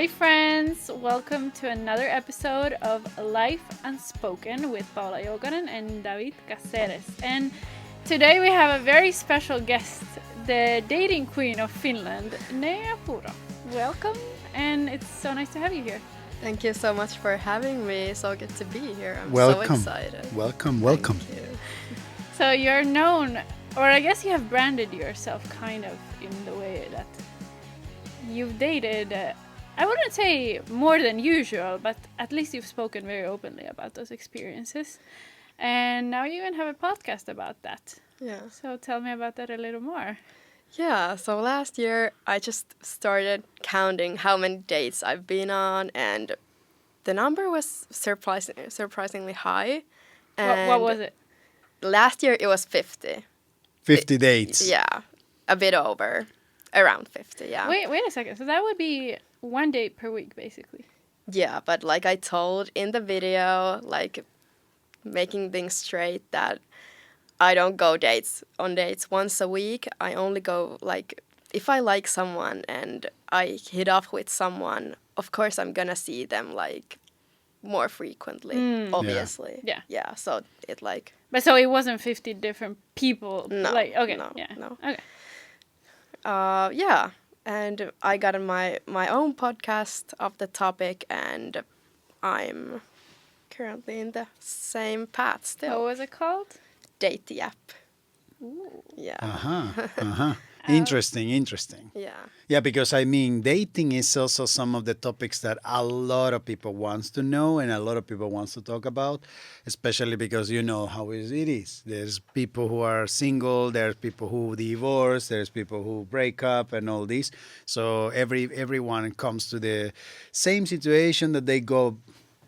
Hi friends, welcome to another episode of Life Unspoken with Paula Jokanen and David Caceres. And today we have a very special guest, the dating queen of Finland, Nea Puro. Welcome, and it's so nice to have you here. Thank you so much for having me. So good to be here. I'm Welcome. so excited. Welcome. Thank you. So you're known, or I guess you have branded yourself kind of in the way that you've dated, I wouldn't say more than usual, but at least you've spoken very openly about those experiences. And now you even have a podcast about that. Yeah. So tell me about that a little more. Yeah, so last year I just started counting how many dates I've been on, and the number was surprisingly high. And What was it? last year it was 50. 50 dates. Yeah, a bit over. Around 50, yeah. Wait a second. So that would be one date per week, basically. Yeah, but like I told in the video, like making things straight, that I don't go on dates once a week. I only go like if I like someone and I hit off with someone, of course I'm gonna see them like more frequently, obviously. Yeah. Yeah, so it like But so it wasn't 50 different people? No, Like, okay, no, yeah. no. Okay. yeah, and I got my own podcast of the topic, and I'm currently in the same path still. What was it called? Date the app. Ooh. Yeah. Interesting. Yeah. Yeah, because I mean, dating is also some of the topics that a lot of people wants to know and a lot of people wants to talk about, especially because you know how it is. There's people who are single, there's people who divorce, there's people who break up and all this. So everyone comes to the same situation that they go,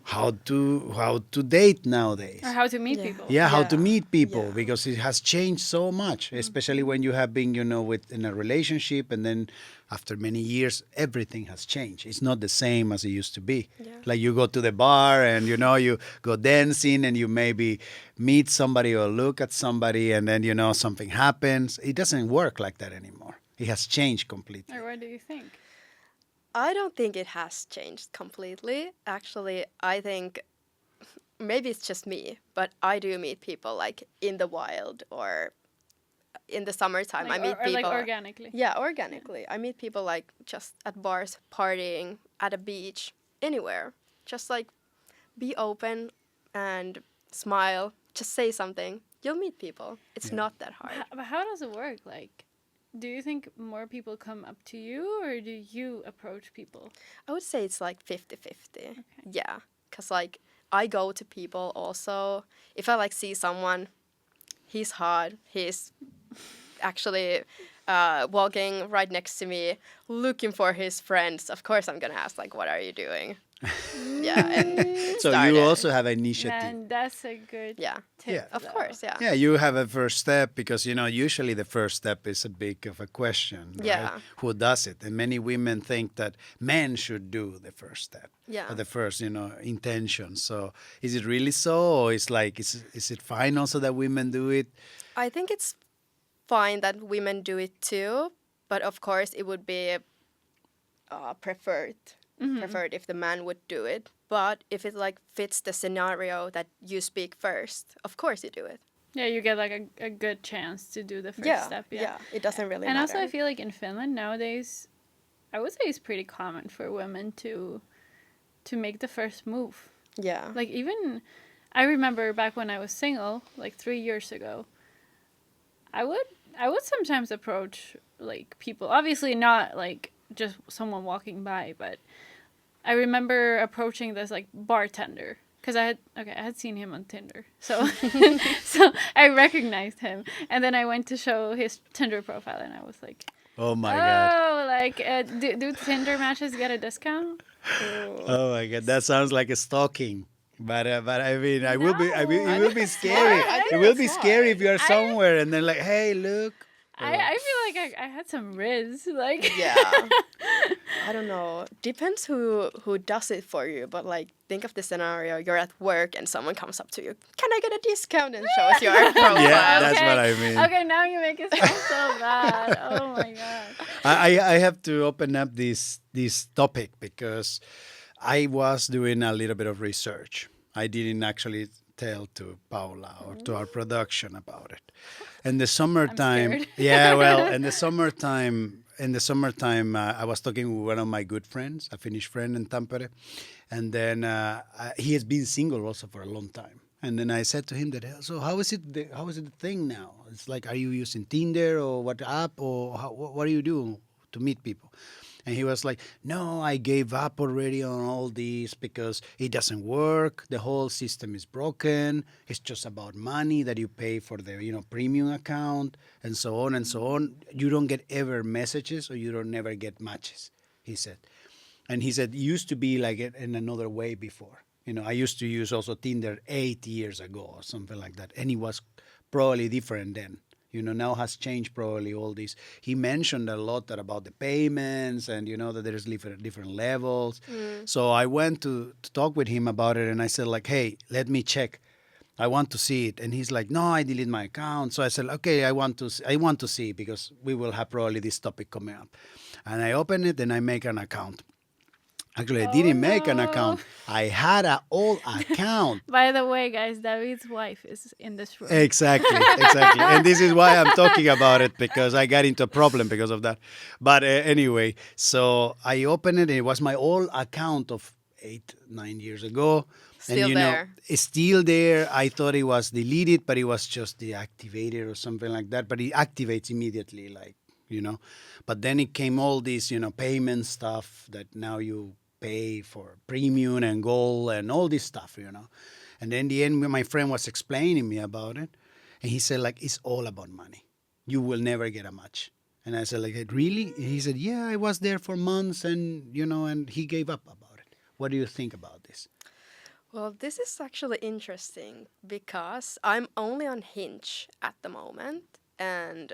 how to date nowadays. Or how to meet Yeah. people. Yeah, how Yeah. to meet people, Yeah. because it has changed so much, especially when you have been, in a relationship, and then after many years, everything has changed. It's not the same as it used to be. Yeah. Like you go to the bar and, you go dancing and you maybe meet somebody or look at somebody and then, something happens. It doesn't work like that anymore. It has changed completely. Or what do you think? I don't think it has changed completely. Actually, I think maybe it's just me, but I do meet people like in the wild or in the summertime. Like, I meet or people like organically. Yeah, organically. I meet people like just at bars, partying, at a beach, anywhere. Just like be open and smile. Just say something. You'll meet people. It's not that hard. But how does it work? Like, do you think more people come up to you or do you approach people? I would say it's like 50-50. Yeah, because like I go to people also. If I like see someone, he's hot, he's actually walking right next to me, looking for his friends. Of course I'm going to ask like, what are you doing? Yeah, and So start you it. also have initiative. And that's a good Yeah, tip. Yeah. of though. course, yeah. Yeah, you have a first step because, usually the first step is a big of a question. Right? Yeah. Who does it? And many women think that men should do the first step. Yeah. Or the first, intention. So is it really so? Or is it fine also that women do it? I think it's fine that women do it too, but of course it would be preferred if the man would do it. But if it like fits the scenario that you speak first, of course you do it. Yeah, you get like a good chance to do the first step. Yeah, it doesn't really And matter. also I feel like in Finland nowadays, I would say it's pretty common for women to make the first move. Yeah. Like even, I remember back when I was single, like 3 years ago, I would sometimes approach like people. Obviously not like just someone walking by, but I remember approaching this like bartender because I had seen him on Tinder, so so I recognized him, and then I went to show his Tinder profile, and I was like, Oh my God. oh, like do Tinder matches get a discount? Oh my God. That sounds like a stalking. But I mean, it will be scary. I It think will it's be smart. scary if you are somewhere and then like, hey, look. I feel like I had some riz. Like, Yeah. I don't know. Depends who does it for you, but like think of the scenario: you're at work and someone comes up to you. Can I get a discount? And shows your profile. Yeah, that's okay. what I mean. Okay, now you make it sound so bad. Oh my god. I have to open up this topic because I was doing a little bit of research. I didn't actually tell to Paula or to our production about it. In the summertime, scared. yeah, well, in the summertime, I was talking with one of my good friends, a Finnish friend in Tampere, and then he has been single also for a long time. And then I said to him that, so how is it? How is it the thing now? It's like, are you using Tinder or what app or what do you do to meet people? And he was like, no, I gave up already on all these because it doesn't work. The whole system is broken. It's just about money that you pay for the, premium account and so on and so on. You don't get ever messages or you don't never get matches, he said. And he said, it used to be like it in another way before. I used to use also Tinder 8 years ago or something like that. And it was probably different then. Now has changed probably all this. He mentioned a lot about the payments and, that there's different levels. So I went to talk with him about it and I said like, hey, let me check. I want to see it. And he's like, no, I delete my account. So I said, okay, I want to see because we will have probably this topic coming up. And I open it and I make an account. Actually, I didn't make an account. I had an old account. By the way, guys, David's wife is in this room. Exactly. And this is why I'm talking about it because I got into a problem because of that. But anyway, so I opened it. And it was my old account of 8-9 years ago. Still and, there. It's still there. I thought it was deleted, but it was just deactivated or something like that. But it activates immediately, But then it came all this, payment stuff that now you pay for premium and gold and all this stuff, And then in the end, my friend was explaining me about it. And he said, like, it's all about money. You will never get a match. And I said, like, really? And he said, yeah, I was there for months and, and he gave up about it. What do you think about this? Well, this is actually interesting because I'm only on Hinge at the moment. And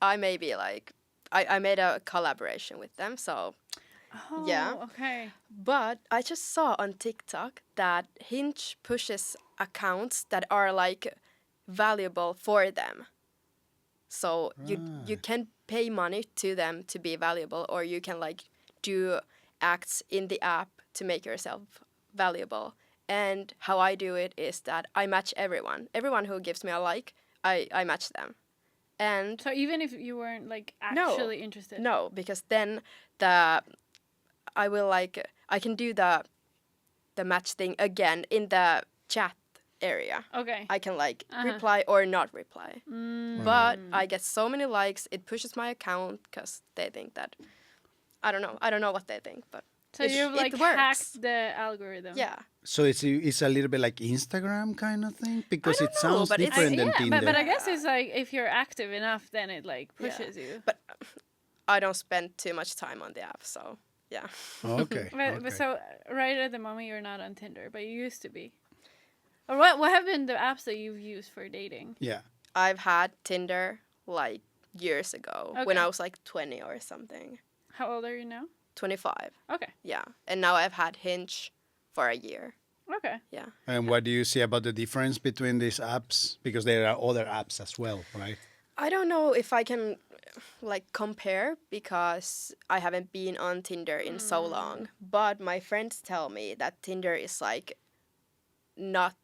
I maybe like, I made a collaboration with them. So Oh, yeah. okay. But I just saw on TikTok that Hinge pushes accounts that are like valuable for them. So you can pay money to them to be valuable, or you can like do acts in the app to make yourself valuable. And how I do it is that I match everyone. Everyone who gives me a like, I match them. And So even if you weren't like actually interested. no, because then I can do the match thing again in the chat area. Okay. I can like reply or not reply. But I get so many likes, it pushes my account because they think that I don't know what they think, but So it, you've it like works. hacked the algorithm. Yeah. So it's a little bit like Instagram kind of thing because I it don't know, sounds but it's- different than yeah, Tinder. but I guess it's like if you're active enough, then it like pushes you. But I don't spend too much time on the app, so yeah. Okay. But so right at the moment you're not on Tinder, but you used to be. Or what have been the apps that you've used for dating? Yeah. I've had Tinder like years ago when Okay. I was like 20 or something. How old are you now? 25. Okay. Yeah. And now I've had Hinge for a year. Okay. Yeah. And what do you see about the difference between these apps? Because there are other apps as well, right? I don't know if I can like compare because I haven't been on Tinder in so long. But my friends tell me that Tinder is like not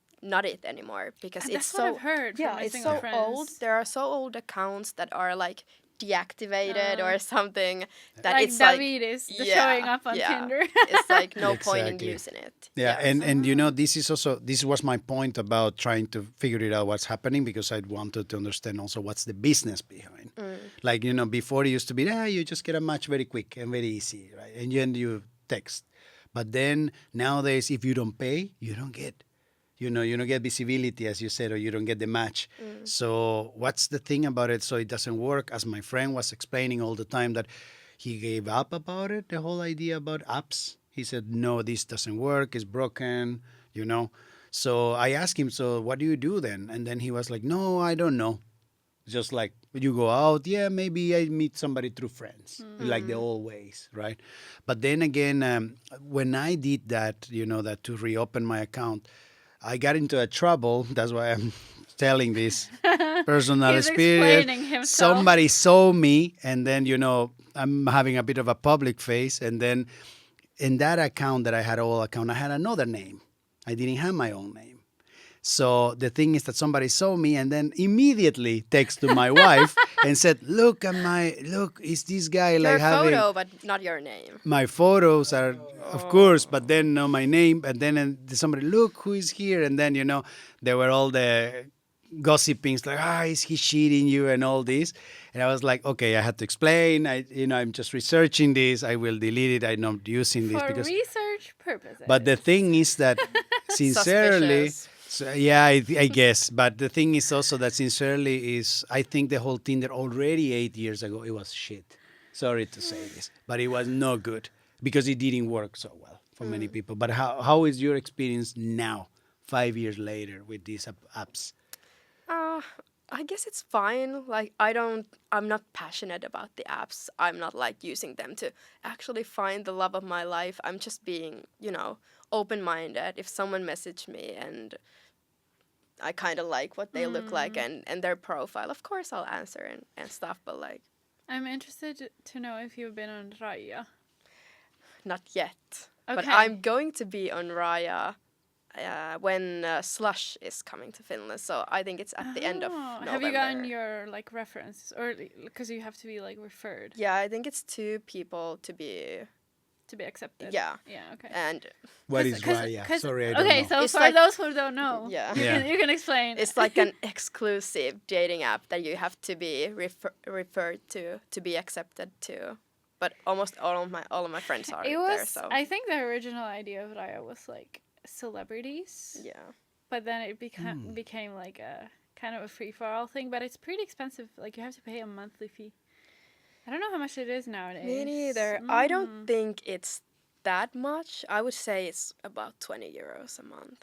it anymore because And it's that's what I've heard from yeah, my it's single so friends. old. There are so old accounts that are like deactivated or something that Like it's David is showing up on yeah. Tinder. It's like no point in Exactly. using it. Yeah, and this was my point about trying to figure it out what's happening because I wanted to understand also what's the business behind. Like before it used to be you just get a match very quick and very easy, right? And then you text, but then nowadays if you don't pay, you don't get. You don't get visibility, as you said, or you don't get the match. So what's the thing about it? So it doesn't work, as my friend was explaining all the time that he gave up about it, the whole idea about apps. He said, no, this doesn't work. It's broken, So I asked him, so what do you do then? And then he was like, no, I don't know. Just like you go out, yeah, maybe I meet somebody through friends, like the old ways, right? But then again, when I did that, that to reopen my account, I got into a trouble. That's why I'm telling this personal He's experience. explaining himself. Somebody saw me, and then I'm having a bit of a public face, and then in that account that I had all account, I had another name. I didn't have my own name. So the thing is that somebody saw me and then immediately text to my wife and said, look, is this guy Your like having photo, but not your name. my photos are, of course, but then no, my name, and then somebody, look who is here, and then there were all the gossipings like, is he cheating you and all this, and I was like, okay, I had to explain. I'm just researching this. I will delete it. I'm not using this For because. research purposes. But the thing is that sincerely, Suspicious. so, yeah, I guess. But the thing is also that sincerely is, I think the whole Tinder already 8 years ago, it was shit. Sorry to say this, but it was no good because it didn't work so well for many people. But how is your experience now, 5 years later, with these apps? Uh, I guess it's fine. Like I'm not passionate about the apps. I'm not like using them to actually find the love of my life. I'm just being, open-minded. If someone messaged me and I kind of like what they look like and their profile, of course I'll answer and stuff, but like I'm interested to know if you've been on Raya. not yet. But Okay. I'm going to be on Raya when Slush is coming to Finland. So I think it's at the end of November. Have you gotten your like references, or because you have to be like referred Yeah, I think it's 2 people to be. to be accepted? Yeah. Yeah. Okay. And What is 'Cause- Raya? 'cause- Sorry, I don't okay, know. so It's for like- those who don't know, Yeah. you can explain. it's like an exclusive dating app that you have to be referred to be accepted to. But almost all of my friends are It there. was. So I think the original idea of Raya was like celebrities, yeah, but then it became like a kind of a free for all thing. But it's pretty expensive. Like you have to pay a monthly fee. I don't know how much it is nowadays. me neither. I don't think it's that much. I would say it's about 20 euros a month.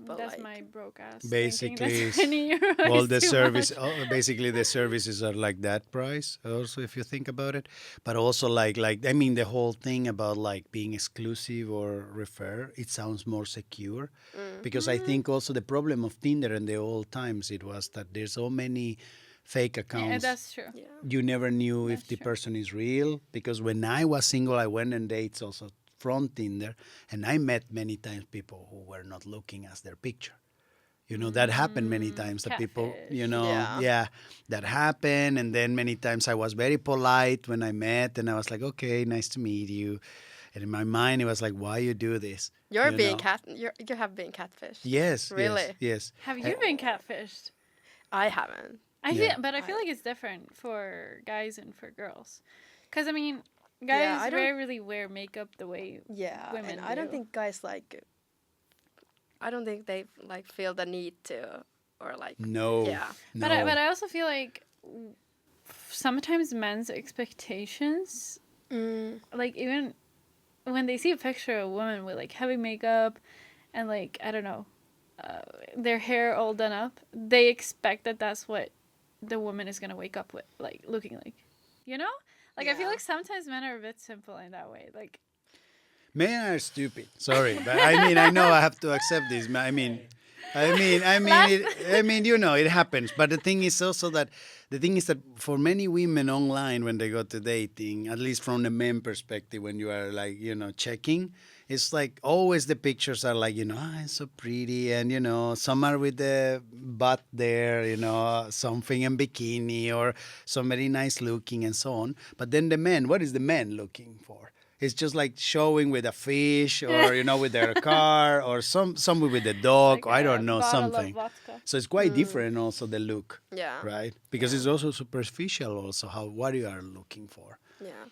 But That's like, my broke ass. Basically, thinking that 20 euros all is the too service, much. basically the services are like that price. Also, if you think about it, but also like I mean, the whole thing about like being exclusive or refer, it sounds more secure, because I think also the problem of Tinder in the old times it was that there's so many fake Yeah, accounts. that's true. yeah. You never knew if That's the true. person is real, because when I was single, I went on dates also from Tinder, and I met many times people who were not looking as their picture. That happened many times. That people, Catfish. Yeah. yeah, that happened. And then many times I was very polite when I met, and I was like, okay, nice to meet you. And in my mind, it was like, why you do this? You're You being know? you have been catfished. Yes, Really? yes. Have you been catfished? I haven't. I feel, Yeah. but I feel like it's different for guys and for girls, because I mean, guys I don't- rarely wear makeup the way Yeah, women and I don't do. think guys like. I don't think they like feel the need to, or like. No. Yeah. No. But I also feel like sometimes men's expectations, like even when they see a picture of a woman with like heavy makeup and like I don't know, their hair all done up, they expect that that's what the woman is gonna wake up with, like looking like, you know. Like I feel Yeah. like sometimes men are a bit simple in that way. Like Men are stupid. Sorry, but I mean, I know I have to accept this. I mean, it happens. But the thing is also that for many women online, when they go to dating, at least from the men perspective, when you are like, checking, it's like always the pictures are like, it's so pretty. And, some are with the butt there, something in bikini or somebody nice looking and so on. But then the men, what is the man looking for? It's just like showing with a fish or, with their car or somewhere with a dog. like Or I a don't know, bottle of something. vodka. So it's quite different also the look, Yeah. right? Because it's also superficial also what you are looking for. Yeah.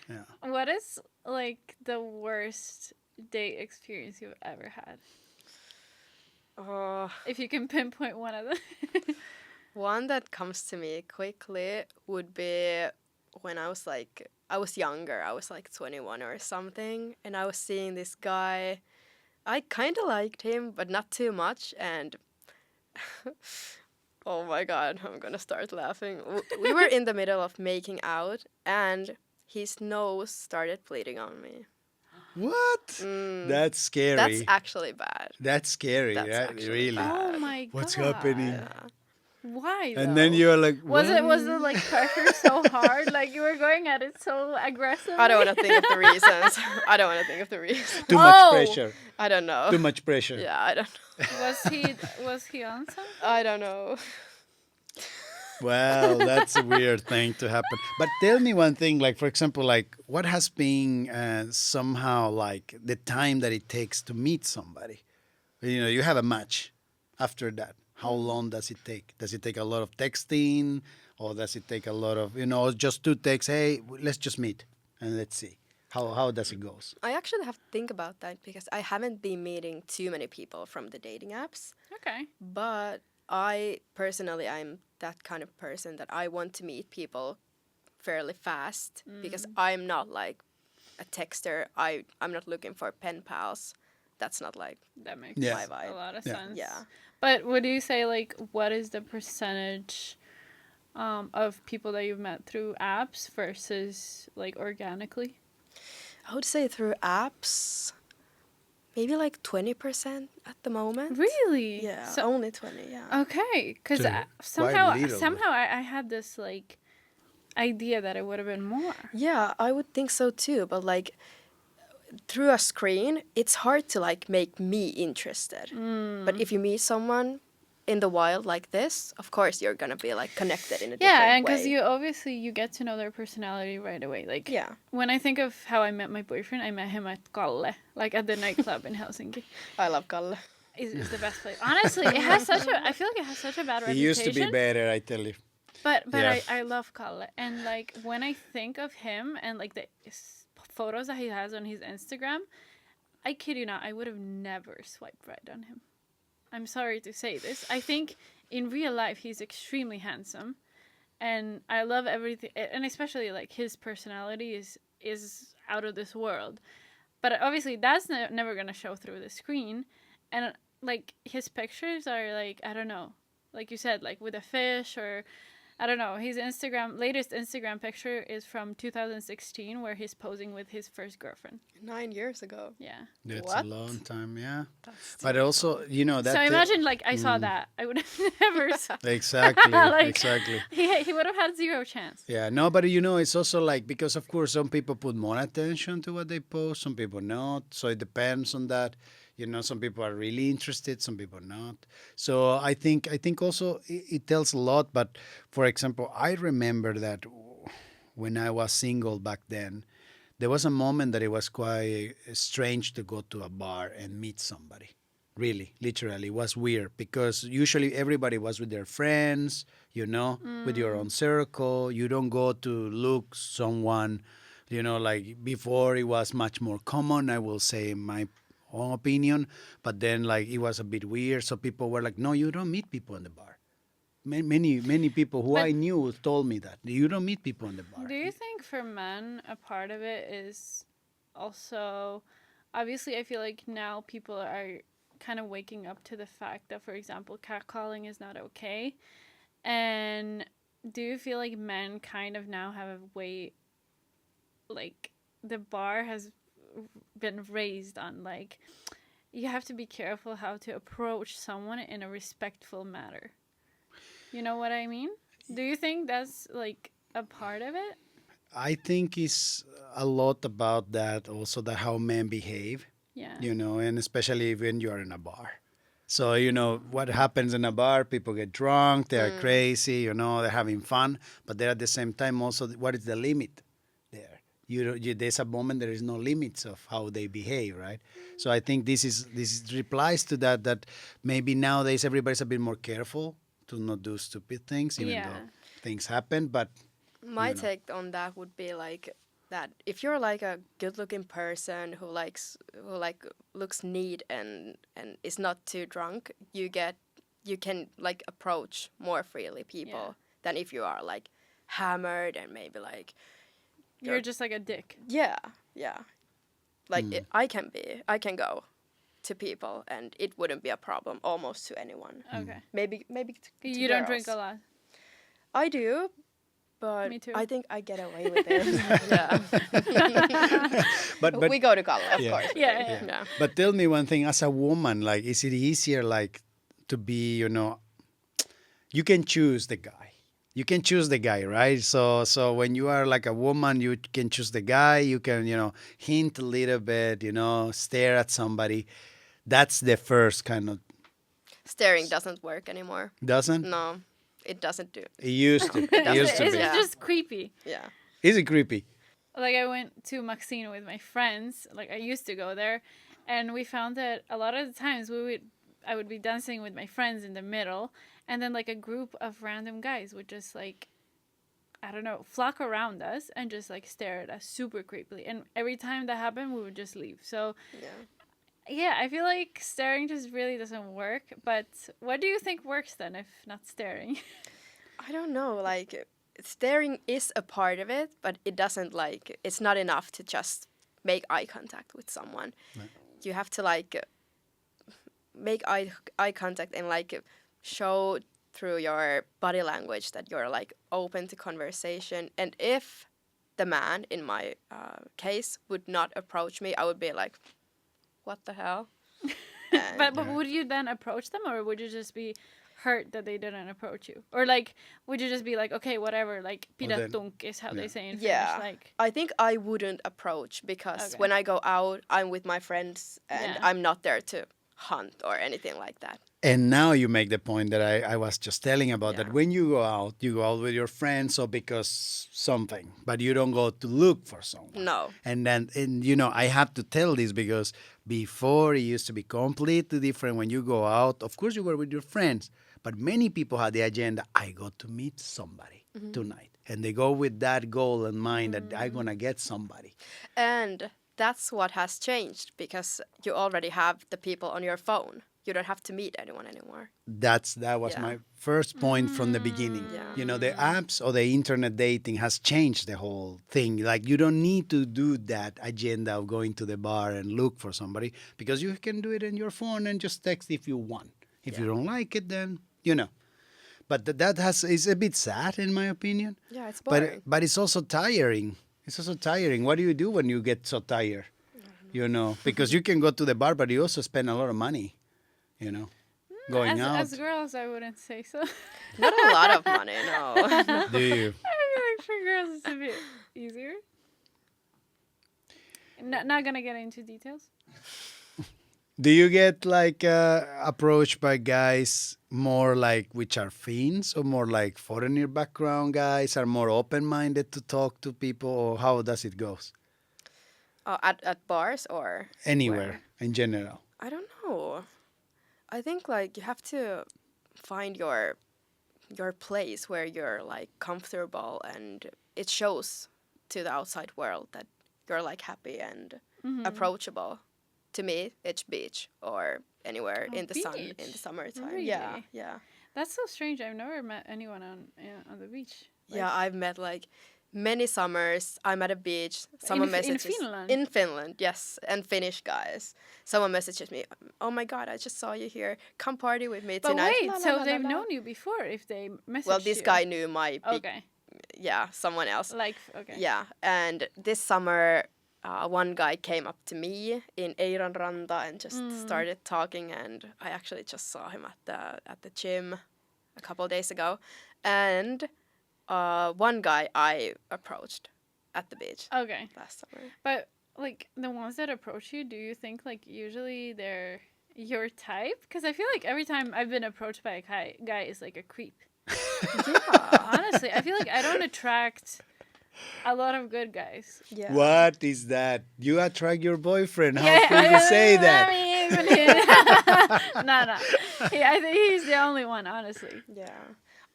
Yeah. What is like the worst date experience you've ever had? If you can pinpoint one of them. One that comes to me quickly would be when I was younger. I was like 21 or something, and I was seeing this guy. I kind of liked him, but not too much. And Oh my god, I'm gonna start laughing. We were in the middle of making out, and his nose started bleeding on me. What? That's scary. That's actually bad. That's scary, That's right? actually Really. Oh bad. my What's god. happening? Yeah. Why though? And then you're like, was what? the like pressure so hard? Like you were going at it so aggressively? I don't want to think of the reasons. I don't want to think of the reasons. Too much Oh! pressure. I don't know. Too much pressure. Yeah, I don't know. Was he on something? I don't know. Well, that's a weird thing to happen. But tell me one thing, like for example, like what has been somehow like the time that it takes to meet somebody? You know, you have a match. After that, how long does it take? Does it take a lot of texting, or does it take a lot of just two texts? Hey, let's just meet and let's see how does it goes. I actually have to think about that because I haven't been meeting too many people from the dating apps. Okay. But I'm that kind of person that I want to meet people fairly fast because I'm not like a texter. I'm not looking for pen pals. That's not like That makes Yeah. my a vibe. lot of Yeah. sense. Yeah. But would you say like what is the percentage of people that you've met through apps versus like organically? I would say through apps, maybe like 20% at the moment. Really? Yeah, So, only 20, yeah. okay, because So quite somehow little, somehow I had this like idea that it would have been more. Yeah, I would think so too, but like through a screen, it's hard to like make me interested. But if you meet someone in the wild like this, of course you're gonna be like connected in a different Yeah, and because way. you obviously you get to know their personality right away. Like Yeah. when I think of how I met my boyfriend, I met him at Kalle, like at the nightclub in Helsinki. I love Kalle. It's the best place. Honestly, it has such a. I feel like it has such a bad He reputation. used to be better, I tell you. But Yeah. I love Kalle, and like when I think of him and like the photos that he has on his Instagram, I kid you not, I would have never swiped right on him. I'm sorry to say this. I think in real life he's extremely handsome, and I love everything, and especially like his personality is out of this world. But obviously that's never gonna show through the screen, and like his pictures are like I don't know, like you said, like with a fish or I don't know. His latest Instagram picture is from 2016 where he's posing with his first girlfriend. 9 years ago. Yeah. That's What? a long time, yeah. That's But also, that. So imagine like I saw that. I would have never Exactly, Like- exactly. he would have had zero chance. Yeah, no, but it's also like because of course some people put more attention to what they post, some people not. So it depends on that. Some people are really interested, some people not. So I think also it tells a lot. But for example, I remember that when I was single back then, there was a moment that it was quite strange to go to a bar and meet somebody. Really, literally, it was weird because usually everybody was with their friends, with your own circle. You don't go to look someone, like before it was much more common, I will say in my own opinion, but then like it was a bit weird. So people were like, no, you don't meet people in the bar. Many people who But- I knew told me that you don't meet people in the bar. Do you think for men a part of it is also obviously I feel like now people are kind of waking up to the fact that for example catcalling is not okay, and do you feel like men kind of now have a way like the bar has been raised on like you have to be careful how to approach someone in a respectful manner? You know what I mean? Do you think that's like a part of it? I think it's a lot about that also, that how men behave, Yeah. and especially when you are in a bar. So, what happens in a bar, people get drunk, they're crazy, they're having fun, but they're at the same time also, what is the limit there? There's a moment there is no limits of how they behave, right? So I think this replies to that maybe nowadays everybody's a bit more careful to not do stupid things, even Yeah. though things happen, but My take on that would be like that if you're like a good-looking person who looks neat and is not too drunk, you can like approach more freely people than if you are like hammered and maybe like You're just like a dick. yeah. Like I can go to people, and it wouldn't be a problem almost to anyone. Okay. Maybe to You don't drink a girls. lot. I do, but Me too. I think I get away with it. Yeah. But We go to Kalle, of Yeah. course. we Yeah, do. yeah. Yeah. But tell me one thing, as a woman, like, is it easier, like, to be, you can choose the guy. You can choose the guy, right? So when you are like a woman, you can choose the guy. You can, hint a little bit, stare at somebody. That's the first kind of, Staring doesn't work anymore. doesn't? No, it doesn't do. It used to. It doesn't. used to It's be. Yeah. just creepy. Yeah. Is it creepy? Like I went to Maxine with my friends. Like I used to go there, and we found that a lot of the times I would be dancing with my friends in the middle, and then like a group of random guys would just like, I don't know, flock around us and just like stare at us super creepily. And every time that happened, we would just leave. So Yeah. yeah, I feel like staring just really doesn't work. But what do you think works then, if not staring? I don't know. Like, staring is a part of it, but it doesn't like. It's not enough to just make eye contact with someone. Right. You have to like make eye contact and like show through your body language that you're like open to conversation. And if the man in my case would not approach me, I would be like, what the hell? But would you then approach them, or would you just be hurt that they didn't approach you? Or like, would you just be like, okay, whatever, like, Well, then- pidättunk is how they say in Yeah. Finnish, like, I think I wouldn't approach because Okay. when I go out, I'm with my friends and Yeah. I'm not there to hunt or anything like that. And now you make the point that I was just telling about, that Yeah. when you go out with your friends or because something, but you don't go to look for someone. No. And then, I have to tell this because before it used to be completely different. When you go out, of course you were with your friends, but many people had the agenda, I got to meet somebody tonight. And they go with that goal in mind that I'm going to get somebody. And that's what has changed because you already have the people on your phone. You don't have to meet anyone anymore. That was Yeah. my first point from the beginning. Yeah. The apps or the internet dating has changed the whole thing. Like, you don't need to do that agenda of going to the bar and look for somebody, because you can do it in your phone and just text if you want. If you don't like it, then But is a bit sad, in my opinion. Yeah, it's boring. But it's also tiring. It's also tiring. What do you do when you get so tired? Because you can go to the bar, but you also spend a lot of money. Going out. as girls, I wouldn't say so. Not a lot of money, no. Do you? I feel like for girls it's a bit easier. Not gonna get into details. Do you get like approached by guys more like which are Finns, or more like foreigner background guys are more open-minded to talk to people, or how does it go? At bars or Anywhere in general. I don't know. I think like you have to find your place where you're like comfortable and it shows to the outside world that you're like happy and approachable. To me, it's beach or anywhere in the sun in beach? the summertime. Really? Yeah. That's so strange. I've never met anyone on the beach. Yeah, I've met like many summers. I'm at a beach. Someone in messages Finland? in Finland, yes, and Finnish guys. Someone messages me, "Oh my God, I just saw you here. Come party with me But tonight." wait, La, la, so la, la, they've la. known you before if they messaged Well, this you. guy knew my big, Okay. someone else. Like, okay. Yeah, and this summer, one guy came up to me in Eiranranta and just started talking, and I actually just saw him at the gym a couple of days ago, and one guy I approached at the beach Okay. last summer. But like the ones that approach you, do you think like usually they're your type? Because I feel like every time I've been approached by a guy is like a creep. Honestly, I feel like I don't attract a lot of good guys. Yeah. What is that? You attract your boyfriend. How can you say that? No. Yeah, I think he's the only one, honestly. Yeah.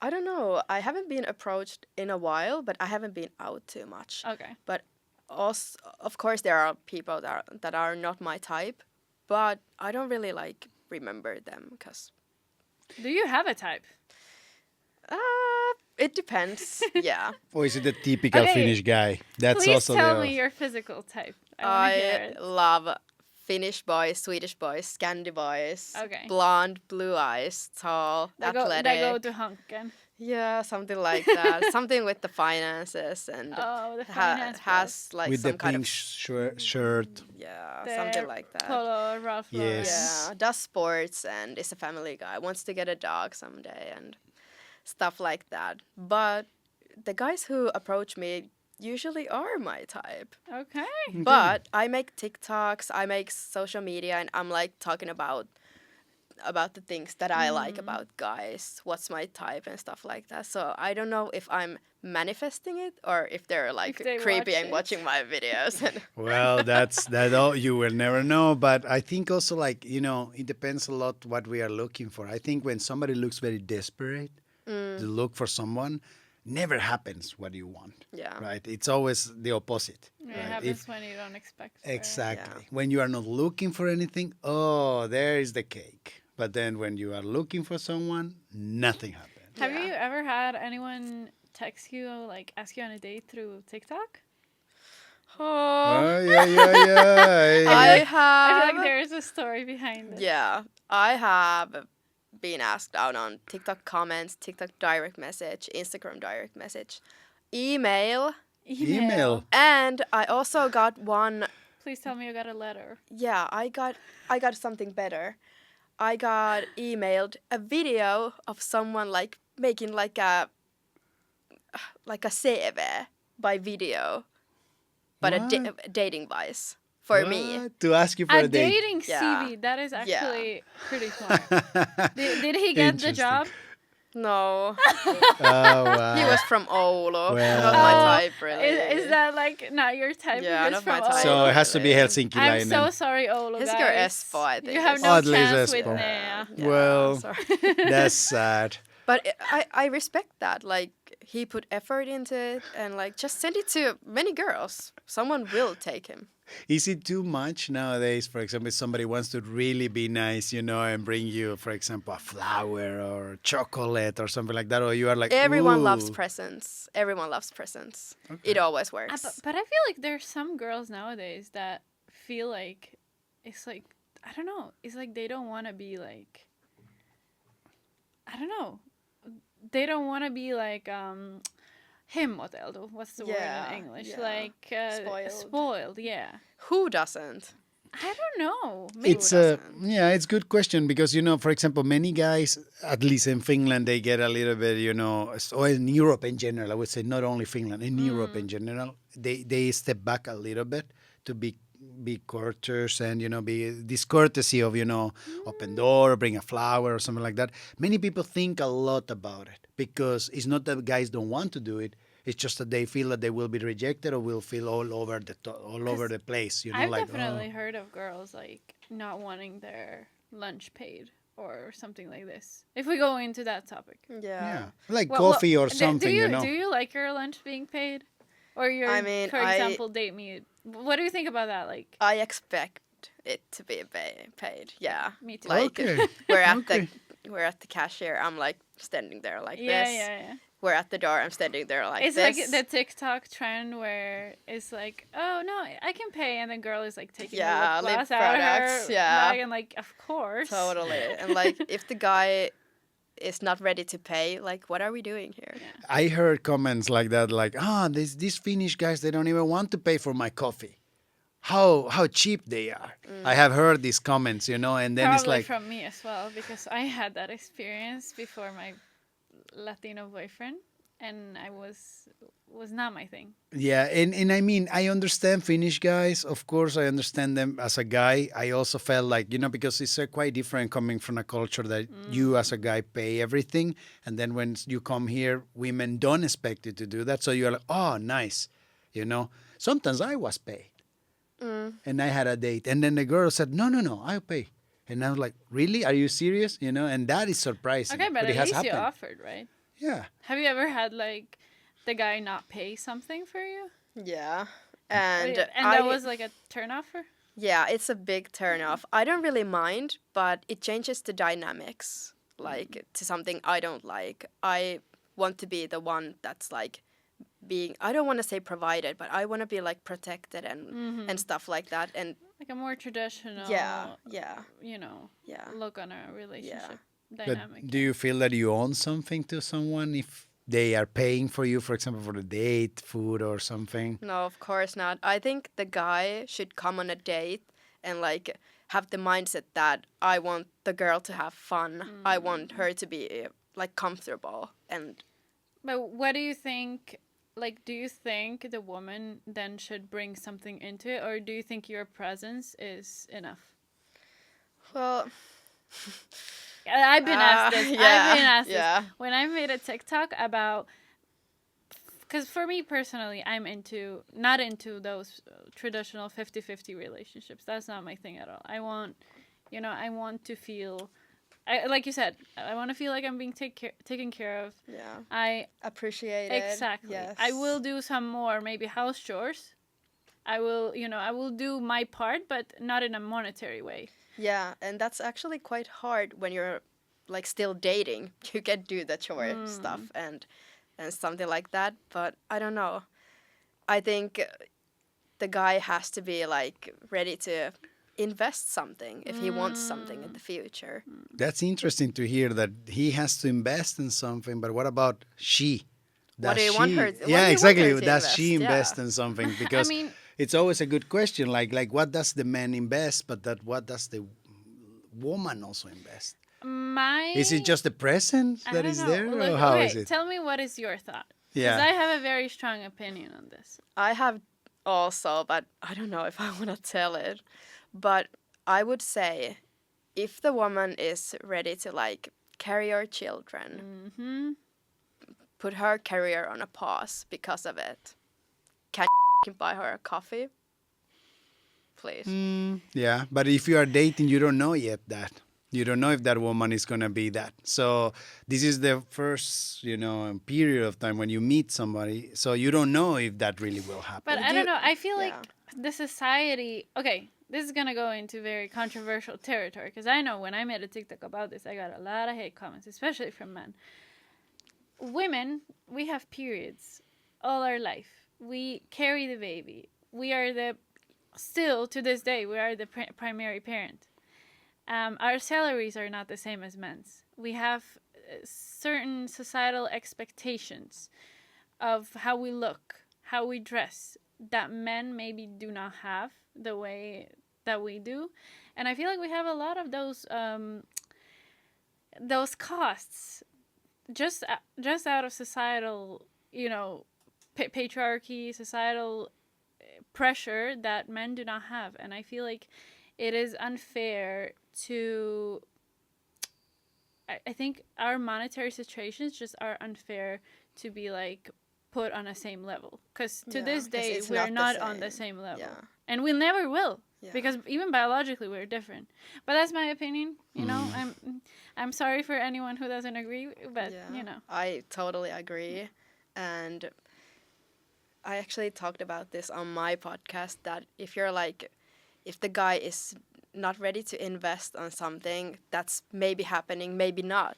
I don't know. I haven't been approached in a while, but I haven't been out too much. Okay. But also, of course, there are people that are not my type, but I don't really like remember them because Do you have a type? it depends. Yeah. Or is it the typical Okay. Finnish guy? That's Please also tell the me your physical type. I want to hear I it. love Finnish boys, Swedish boys, Scandi boys. Okay. Blonde, blue eyes, tall, athletic. They go to Hanken. Yeah, something like that. Something with the finances and Oh, the finance has like With the some kind pink of shirt. yeah, the something like that. Polo, Ralph Lauren. Yes. Yeah, does sports and is a family guy. Wants to get a dog someday and stuff like that. But the guys who approach me usually are my type. Okay. But I make TikToks, I make social media, and I'm like talking about the things that I like about guys, what's my type and stuff like that. So I don't know if I'm manifesting it or if they're like If they creepy watch and it. watching my videos. And Well, that all you will never know. But I think also like, you know, it depends a lot what we are looking for. I think when somebody looks very desperate to look for someone, never happens what you want. Yeah. Right? It's always the opposite. It right? happens when you don't expect it. Exactly. Yeah. When you are not looking for anything, oh, there is the cake. But then when you are looking for someone, nothing happens. Have Yeah. you ever had anyone text you, like ask you on a date through TikTok? Oh, Oh, yeah. I I feel have. like there is a story behind it. Yeah, I have been asked out on TikTok comments, TikTok direct message, Instagram direct message, email, Email. and I also got one. Please tell me you got a letter. Yeah, I got something better. I got emailed a video of someone like making like a CV by video, but What? dating wise for me. What? To ask you for A a date. dating Yeah. CV. That is actually pretty smart. Did he get the Interesting. job? No, Oh, wow. he was from Oulu. Well. Not my Oh, type, really. Is that like not your type? Yeah, because not my from type. So it has to be Really. Helsinki I'm line. so sorry, Oulu, His guys. girl Espoo, I think. You have is- no At least chance with Espoo. Nea. Well, sorry. That's sad. But I respect that. Like, he put effort into it and, like, just send it to many girls. Someone will take him. Is it too much nowadays? For example, if somebody wants to really be nice, you know, and bring you, for example, a flower or chocolate or something like that, or you are like, Everyone loves "Ooh." presents. Everyone loves presents. It always works. But I feel like there's some girls nowadays that feel like it's like I don't know. It's like they don't want to be like I don't know. They don't want to be like hemmoteltu. What's the word Yeah, in English? yeah. Like Spoiled. Spoiled, yeah. Who doesn't? I don't know. It's it's good question because you know, for example, many guys, at least in Finland, they get a little bit, you know, or in Europe in general. I would say not only Finland, in Europe in general, they step back a little bit to be courteous and you know be this courtesy of you know open door, bring a flower or something like that. Many people think a lot about it because it's not that guys don't want to do it. It's just that they feel that they will be rejected or will feel all over the place. You know, I've like definitely heard of girls like not wanting their lunch paid or something like this. If we go into that topic. yeah, like Well, coffee or do something. you You know, do you like your lunch being paid, or your I mean, for I- example date me? What do you think about that? Like I expect it to be paid. Yeah. me too. Like Okay. we're at the cashier. I'm like standing there like yeah, this. yeah. We're at the door. I'm standing there like It's this. like the TikTok trend where it's like, oh no, I can pay, and the girl is like taking Yeah, the lip lip gloss out of her products, yeah. bag, and like, of course, Totally. And like if the guy is not ready to pay, like what are we doing here? I heard comments like that, like these Finnish guys, they don't even want to pay for my coffee. How cheap they are. I have heard these comments, you know, and then Probably it's like, from me as well because I had that experience before my Latino boyfriend, and I was not my thing. yeah, and I mean, I understand Finnish guys. Of course, I understand them as a guy. I also felt like, you know, because it's quite different coming from a culture that you as a guy pay everything. And then when you come here, women don't expect you to do that. So you're like, oh, nice. You know, sometimes I was paid. And I had a date. And then the girl said, no, I'll pay. And I was like, really? Are you serious? You know, and that is surprising. Okay, but it at has least you happened. offered, right? Yeah. Have you ever had like the guy not pay something for you? Yeah. And that was like a turn offer? yeah, it's a big turn off. I don't really mind, but it changes the dynamics like to something I don't like. I want to be the one that's like being, I don't want to say provided, but I want to be like protected and stuff like that. And Like a more traditional, yeah, yeah, you know, yeah, look on a relationship But dynamic. do you feel that you own something to someone if they are paying for you, for example, for a date, food, or something? no, of course not. I think the guy should come on a date and like have the mindset that I want the girl to have fun. I want her to be like comfortable and But what do you think? Like, do you think the woman then should bring something into it, or do you think your presence is enough? well, I've been asked this. yeah, I've been asked yeah. this when I made a TikTok about. Because for me personally, I'm not into those traditional 50-50 relationships. That's not my thing at all. I want, I want to feel, like you said, I want to feel like I'm being taken care of. Yeah. I Appreciate it. Exactly. Yes. I will do some more, maybe house chores. I will do my part, but not in a monetary way. Yeah, and that's actually quite hard when you're like still dating. You can do the chore stuff and something like that, but I don't know. I think the guy has to be like ready to invest something if he wants something in the future. That's interesting to hear that he has to invest in something, but what about she? What do you want her to- what do you Yeah, want exactly. her to Does invest? she invest Yeah. in something? Because mean- it's always a good question. Like what does the man invest, but what does the woman also invest? Is it just the present I that don't is know. there, Look, or how okay, is it? tell me what is your thought? Yeah. Because I have a very strong opinion on this. I have also, but I don't know if I want to tell it. But I would say if the woman is ready to like carry her children, put her career on a pause because of it, can buy her a coffee? Please. Yeah, but if you are dating, you don't know yet that. You don't know if that woman is going to be that. So this is the first, period of time when you meet somebody. So you don't know if that really will happen. But I don't know. I feel yeah. like the society. Okay, this is gonna go into very controversial territory because I know when I made a TikTok about this, I got a lot of hate comments, especially from men. Women, we have periods all our life. We carry the baby. We are still to this day, we are the primary parent. Our salaries are not the same as men's. We have certain societal expectations of how we look, how we dress, that men maybe do not have the way that we do. And I feel like we have a lot of those costs just out of societal, patriarchy, societal pressure that men do not have. And I feel like it is unfair to I think our monetary situations just are unfair to be like put on the same level because to this 'cause day it's we're not the not on the same. same level, Yeah. and we never will Yeah. because even biologically we're different. But that's my opinion. I'm sorry for anyone who doesn't agree, but I totally agree. And I actually talked about this on my podcast that if the guy is not ready to invest on something that's maybe happening, maybe not,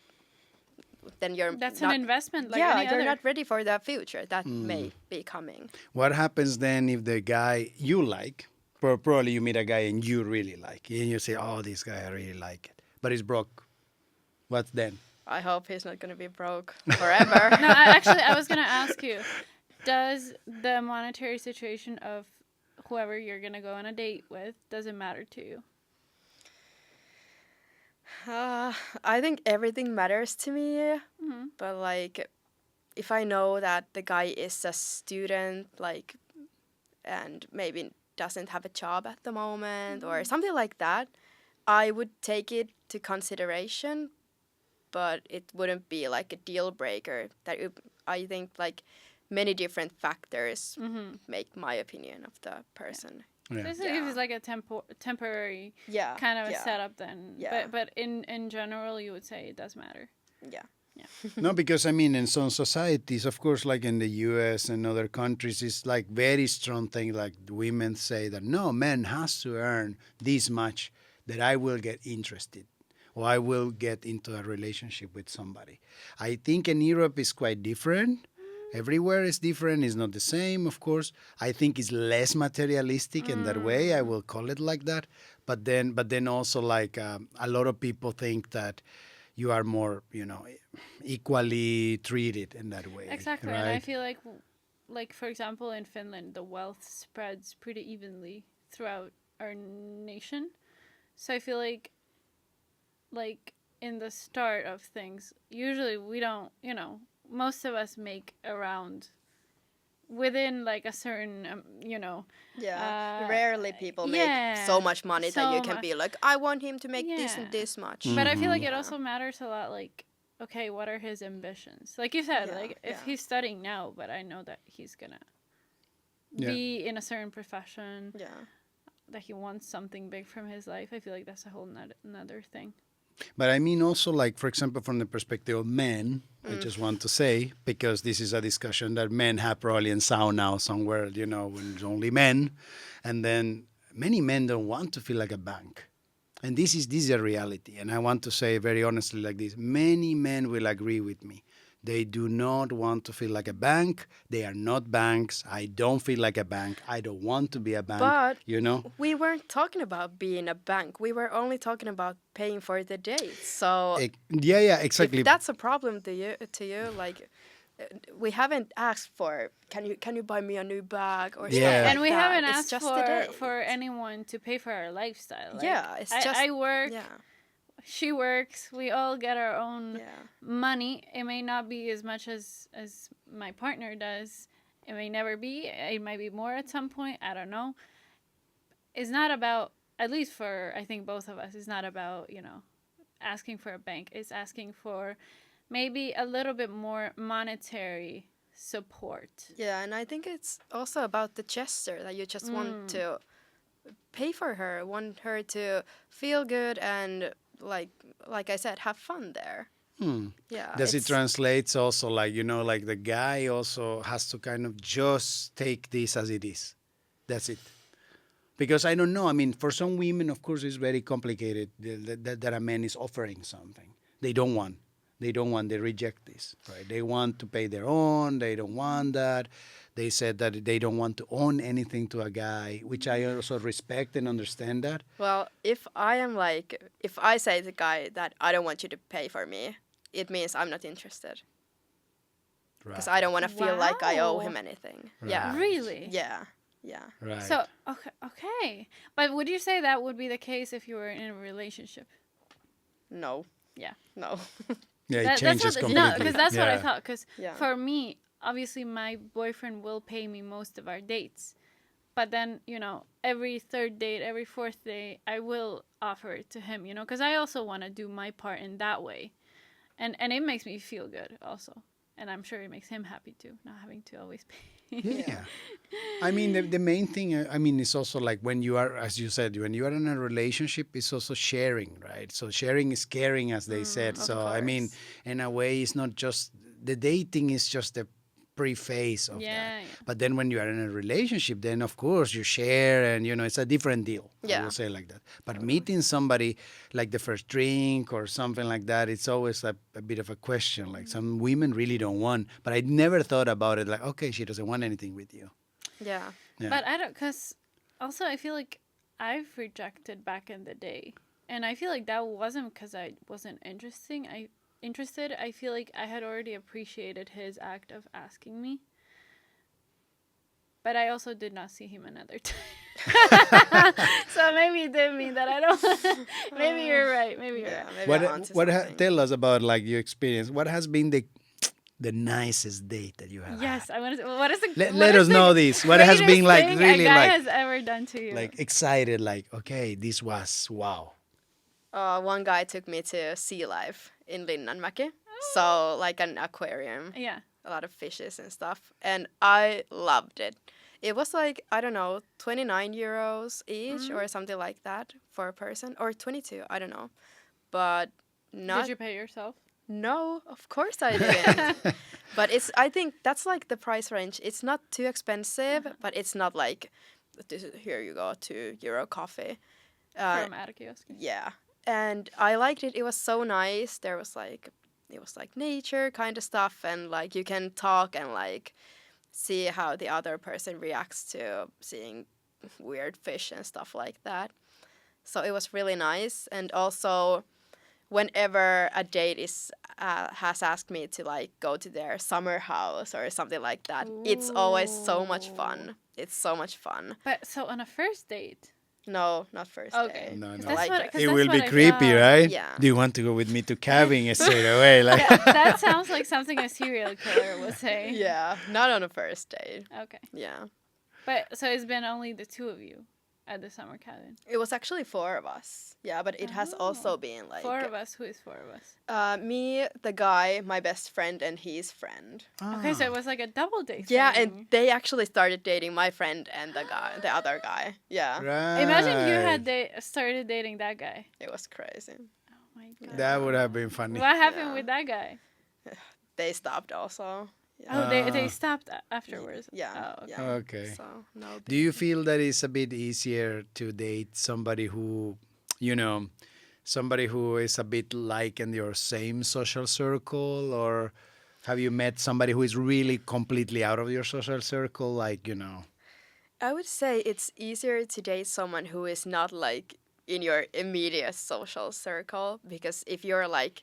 then that's not, an investment like yeah, any you're other. not ready for the future that may be coming. What happens then if the guy you like, probably you meet a guy and you really like, and you say, oh, this guy, I really like it, but he's broke. What then? I hope he's not going to be broke forever. No, I was gonna ask you, does the monetary situation of whoever you're gonna go on a date with, does it matter to you? I think everything matters to me, but like, if I know that the guy is a student, like, and maybe doesn't have a job at the moment or something like that, I would take it to consideration, but it wouldn't be like a deal breaker. I think like many different factors make my opinion of the person. Yeah. This is like a temporary Yeah. kind of a yeah. setup then. Yeah. But in general, you would say it does matter. Yeah. No, because I mean, in some societies, of course, like in the U.S. and other countries, it's like very strong thing. Like women say that no, man has to earn this much that I will get interested, or I will get into a relationship with somebody. I think in Europe is quite different. Everywhere is different. It's not the same, of course. I think it's less materialistic in that way. I will call it like that. But then also like a lot of people think that you are more, equally treated in that way, Exactly, and I right? feel like for example, in Finland, the wealth spreads pretty evenly throughout our nation. So I feel like in the start of things, usually we don't, most of us make around within like a certain, Yeah. uh, Rarely people make so yeah, much money that so you can much, be like, I want him to make this yeah. and this much. But I feel like it Yeah. also matters a lot, like, okay, what are his ambitions? Like you said, Yeah, like if yeah. he's studying now, but I know that he's gonna Yeah. be in a certain profession, Yeah. that he wants something big from his life. I feel like that's a whole another thing. But I mean also like, for example, from the perspective of men, I just want to say, because this is a discussion that men have probably in sauna or somewhere, when it's only men. And then many men don't want to feel like a bank. And this is a reality. And I want to say very honestly like this. Many men will agree with me. They do not want to feel like a bank. They are not banks. I don't feel like a bank. I don't want to be a bank, But you know? we weren't talking about being a bank. We were only talking about paying for the dates. So Yeah, exactly. if that's a problem to you, like we haven't asked for can you buy me a new bag or Yeah. stuff like And we that. haven't It's asked just a date. for anyone to pay for our lifestyle. Like, Yeah, it's just I work, Yeah, she works, we all get our own yeah, money. It may not be as much as my partner does. It may never be. It might be more at some point. I don't know. It's not about, at least for I think both of us, it's not about, asking for a bank. It's asking for maybe a little bit more monetary support. yeah. And I think it's also about the gesture that you just want to pay for her, want her to feel good and like I said, have fun there. Yeah. Does it it's- translate also like, like the guy also has to kind of just take this as it is? That's it. Because I don't know. I mean, for some women, of course, it's very complicated that a man is offering something. They don't want. They don't want. They reject this, right? They want to pay their own. They don't want that. They said that they don't want to own anything to a guy, which I also respect and understand that. Well, if I say to the guy that I don't want you to pay for me, it means I'm not interested because I don't want to feel like I owe Wow. him anything. Right. Yeah. Really? Yeah. Yeah. Right. So okay, but would you say that would be the case if you were in a relationship? No. Yeah. No. yeah, it That's changes what completely. no, because that's what I Yeah. thought. Because Yeah. for me, obviously, my boyfriend will pay me most of our dates, but then every third date, every fourth date, I will offer it to him. Because I also want to do my part in that way, and it makes me feel good also, and I'm sure it makes him happy too, not having to always pay. Yeah. I mean, the main thing, is also like when you are, as you said, when you are in a relationship, it's also sharing, right? So sharing is caring, as they said. of So, I mean, course. in a way, it's not just the dating is just the preface of Yeah, that. yeah. But then when you are in a relationship, then of course you share and, it's a different deal. I Yeah. will say like that. But meeting somebody like the first drink or something like that, it's always a bit of a question. Like some women really don't want, but I never thought about it like, okay, she doesn't want anything with you. Yeah. Yeah. But I don't, because also I feel like I've rejected back in the day. And I feel like that wasn't because I wasn't interested. I feel like I had already appreciated his act of asking me. But I also did not see him another time. So maybe it did mean that I don't. Maybe you're right. Maybe you're Yeah. right. Maybe I'm onto something. tell us about like your experience. What has been the nicest date that you have Yes, had? I want to. What is the? Let, what let is us the know this. What has been greatest like thing really a guy like has ever done to you? excited? Like okay, this was wow. One guy took me to sea life in Linnanmäki. So like an aquarium, Yeah. a lot of fishes and stuff, and I loved it. It was like I don't know, 29 euros each or something like that for a person, or 22, I don't know, but not. Did you pay yourself? No, of course I didn't. But I think that's like the price range. It's not too expensive, but it's not like here you go, €2 coffee. From at a kiosk. Yeah. And I liked it. It was so nice. There was like it was like nature kind of stuff, and like you can talk and like see how the other person reacts to seeing weird fish and stuff like that. So it was really nice. And also, whenever a date is has asked me to like go to their summer house or something like that, it's always so much fun. It's so much fun. But so on a first date. No, not first Okay. day. No, 'Cause no. that's Like, what, 'cause It that's will what be I creepy, thought. right? Yeah. Do you want to go with me to cabin straight away? Like, That sounds like something a serial killer would say. Yeah, not on a first date. Okay. Yeah. But so it's been only the two of you at the summer cabin. It was actually four of us. Yeah, but it has also Oh. been like Four of us. Who is four of us? me, the guy, my best friend, and his friend. Okay, so it was like a double date. Yeah, thing. and they actually started dating my friend and the other guy. Yeah, right. Imagine you had started dating that guy. it was crazy. Oh my god. That would have been funny. What happened Yeah. with that guy? They stopped also. Yeah. Oh, they stopped afterwards. Yeah. Oh, okay. Yeah. Okay. So no. Do you feel that it's a bit easier to date somebody who, somebody who is a bit like in your same social circle, or have you met somebody who is really completely out of your social circle, I would say it's easier to date someone who is not like in your immediate social circle, because if you're like,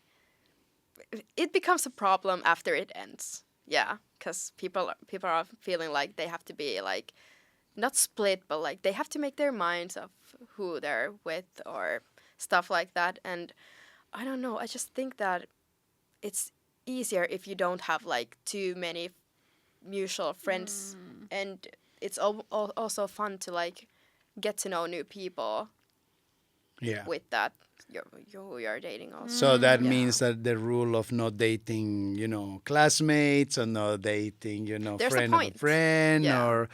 it becomes a problem after it ends. Yeah, because people are feeling like they have to be like, not split, but like they have to make their minds of who they're with or stuff like that. And I don't know. I just think that it's easier if you don't have like too many mutual friends, and it's also fun to like get to know new people yeah. with that who you're dating also. So that Yeah. means that the rule of not dating, classmates, or not dating, There's a friend of a point. friend, Yeah. or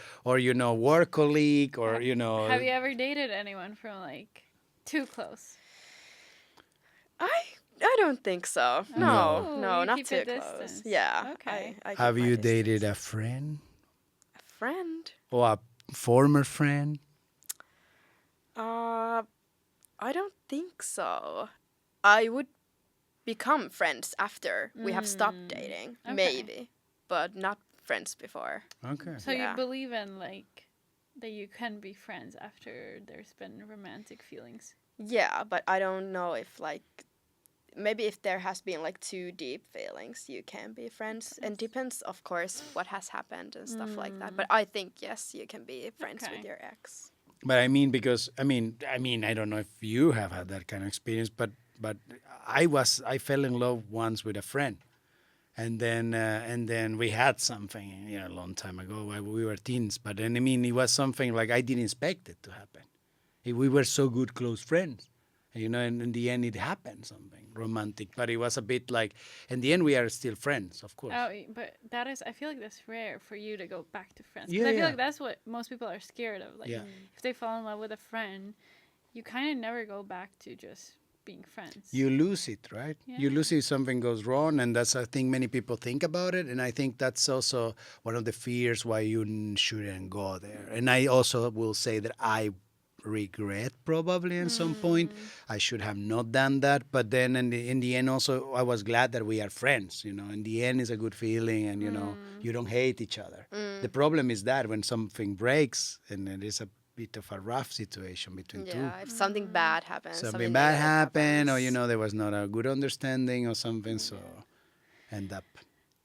work colleague, or Have you ever dated anyone from like too close? I don't think so. No. No, You not keep too a close. distance. Yeah. Okay. I keep have my you distance. dated a friend A friend? or a former friend? I don't think so. I would become friends after we have stopped dating, Okay. maybe, but not friends before. Okay. So Yeah. you believe in like that you can be friends after there's been romantic feelings. Yeah, but I don't know if like maybe if there has been like too deep feelings, you can be friends. And depends, of course, what has happened and stuff like that. But I think yes, you can be friends Okay. with your ex. But I mean, because I don't know if you have had that kind of experience, but I fell in love once with a friend, and then we had something, a long time ago while we were teens. But then it was something like I didn't expect it to happen. We were so good, close friends, and in the end it happened, something romantic. But it was a bit like, in the end we are still friends, of course. Oh, but that is, I feel like that's rare for you to go back to friends. 'Cause Yeah, I feel yeah. like that's what most people are scared of. Like, Yeah. if they fall in love with a friend, you kind of never go back to just being friends. You lose it, right? You Yeah. lose it if something goes wrong, and that's, I think, many people think about it, and I think that's also one of the fears why you shouldn't go there. And I also will say that I regret probably at some point I should have not done that, but then in the end also I was glad that we are friends. In the end it's a good feeling, and you don't hate each other. The problem is that when something breaks and it is a bit of a rough situation between two. Yeah, if something bad happens, Something bad negative happened, or happens. there was not a good understanding or something, so end up.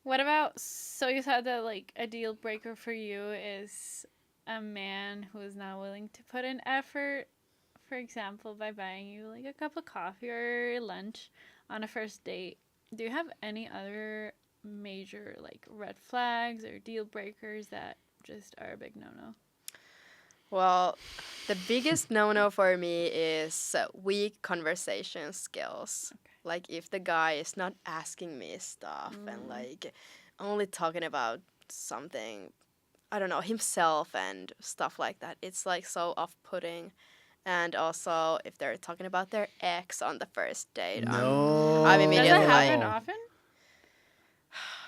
What about, so you said that like a deal breaker for you is a man who is not willing to put in effort, for example, by buying you like a cup of coffee or lunch on a first date. Do you have any other major like red flags or deal breakers that just are a big no-no? Well, the biggest no-no for me is weak conversation skills. Okay. Like if the guy is not asking me stuff and like only talking about something, I don't know, himself and stuff like that. It's like so off-putting. And also if they're talking about their ex on the first date, No. I'm Does immediately it happen like- often?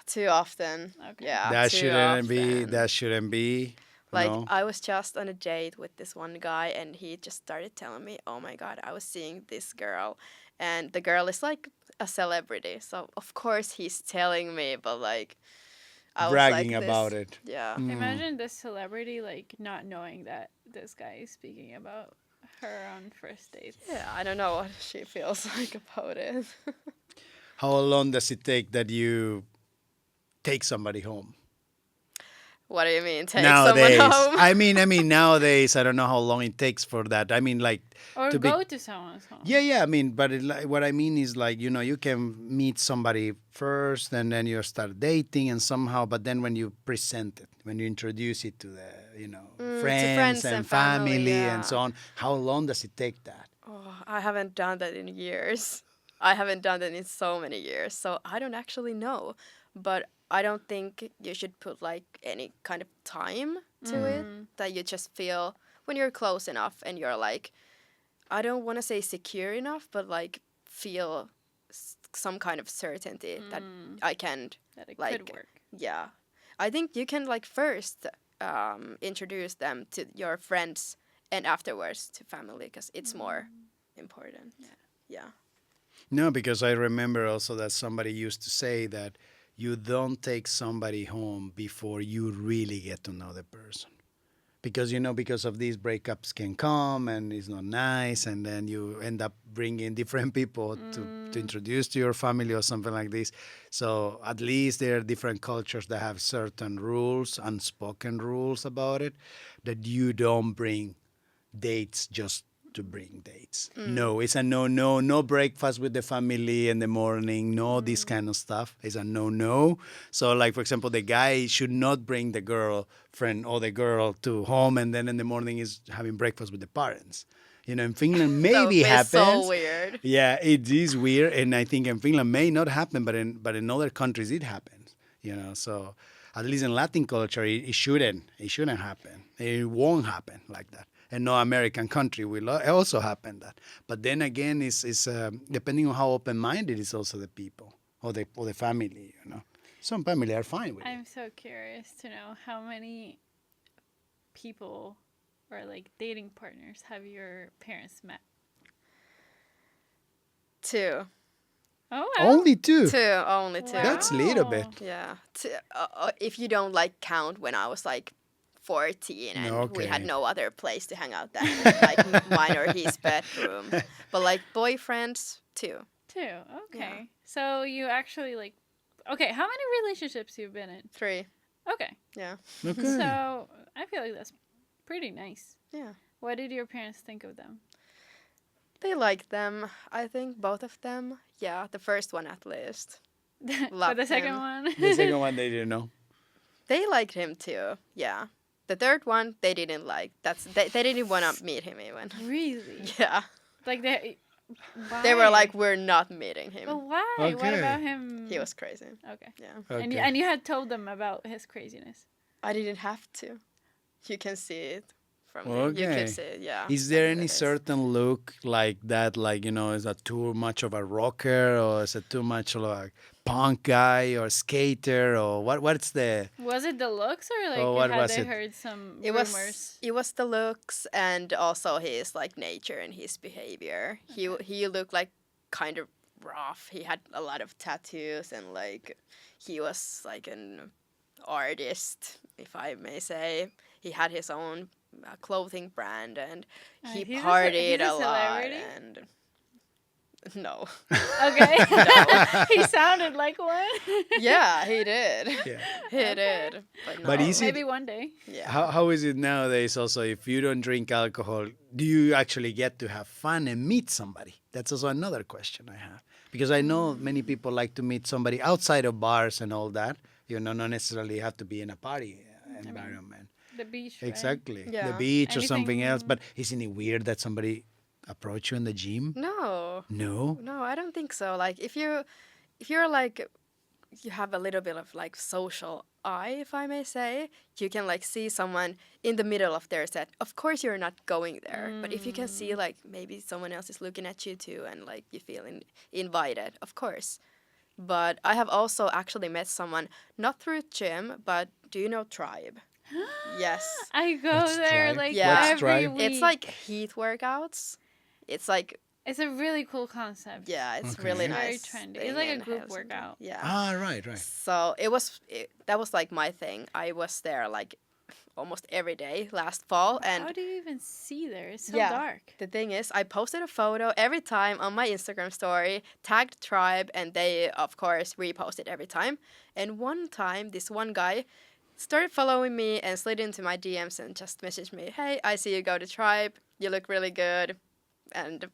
too often. Okay. Yeah, That too shouldn't be. often. That shouldn't be. Like, no. I was just on a date with this one guy, and he just started telling me, oh my God, I was seeing this girl. And the girl is like a celebrity, so of course he's telling me, but like I was like Bragging this. about it. Yeah. Imagine this celebrity like not knowing that this guy is speaking about her on first dates. Yeah, I don't know what she feels like about it. How long does it take that you take somebody home? What do you mean, take Nowadays, someone home? I mean nowadays, I don't know how long it takes for that. I mean, like Or to go be. to someone's home. Yeah. I mean, but what I mean is like you can meet somebody first, and then you start dating, and somehow, but then when you present it, when you introduce it to the To friends friends and and family, family yeah. and so on, how long does it take that? Oh, I haven't done that in years. I haven't done that in so many years, so I don't actually know. But I don't think you should put like any kind of time to it. That you just feel when you're close enough and you're like, I don't want to say secure enough, but like feel some kind of certainty that I can, That it like, could work. yeah. I think you can like first introduce them to your friends and afterwards to family because it's more important. Yeah. No, because I remember also that somebody used to say that you don't take somebody home before you really get to know the person. Because because of these breakups can come and it's not nice, and then you end up bringing different people to introduce to your family or something like this. So at least there are different cultures that have certain rules, unspoken rules about it, that you don't bring dates just to bring dates. No, it's a no breakfast with the family in the morning, no this kind of stuff. It's a no. So like for example, the guy should not bring the girlfriend or the girl to home and then in the morning is having breakfast with the parents. In Finland That would maybe be happens. so weird. Yeah, it is weird, and I think in Finland may not happen, but in other countries it happens. So at least in Latin culture it shouldn't happen. It won't happen like that. And no American country will also happen that. But then again, is depending on how open-minded is also the people or the family. Some family are fine with it. I'm so curious to know how many people or like dating partners have your parents met? 2. Oh, wow. Only 2. 2, only 2. That's a little bit. Yeah. If you don't like count when I was like 14 and we had Okay. no other place to hang out than like mine or his bedroom. But like boyfriends, 2. 2. Okay. So you actually like. Okay, how many relationships you've been in? 3. Okay. Yeah. Okay. So I feel like that's pretty nice. Yeah. What did your parents think of them? They liked them. I think both of them. Yeah, the first one at least. But Loved the second him. one? The second one they didn't know. They liked him too. Yeah. The third one they didn't like. They didn't want to meet him even. Really? Yeah. Like they. Why? They were like, we're not meeting him. But why? What Okay. about him? He was crazy. Okay. Yeah. Okay. And you had told them about his craziness. I didn't have to. You can see it from there. You Okay. can see it, yeah. Is there any It is. certain look like that? Like, is that too much of a rocker, or is it too much like punk guy or skater, or what's the... Was it the looks or like Oh, what had was they it? heard some It rumors? was the looks and also his like nature and his behavior. He looked like kind of rough. He had a lot of tattoos and like he was like an artist, if I may say. He had his own clothing brand and he He's partied he's a a lot celebrity? and no. Okay. He sounded like one. Yeah, he did. Yeah. He did. But, But no. is it- Maybe one day. Yeah. How is it nowadays also, if you don't drink alcohol, do you actually get to have fun and meet somebody? That's also another question I have. Because I know many people like to meet somebody outside of bars and all that. Not necessarily have to be in a party environment. The beach. Right? Exactly. Yeah. The beach or something else. Anything- But isn't it weird that somebody approach you in the gym? No. No? No, I don't think so. Like if you're like you have a little bit of like social eye, if I may say, you can like see someone in the middle of their set. Of course you're not going there, but if you can see like maybe someone else is looking at you too and like you feel invited, of course. But I have also actually met someone not through gym, but do you know Tribe? Yes. I go What's there Tribe? like Yeah. What's every Tribe? week. It's like heat workouts. It's like It's a really cool concept. Yeah, it's Okay. really Very nice. trendy. thing It's like a in group Helsinki. workout. Yeah. Ah, right. So that was like my thing. I was there like almost every day last fall, and How do you even see there? It's so yeah, dark. the thing is, I posted a photo every time on my Instagram story, tagged Tribe, and they of course reposted every time. And one time, this one guy started following me and slid into my DMs and just messaged me, "Hey, I see you go to Tribe. You look really good," and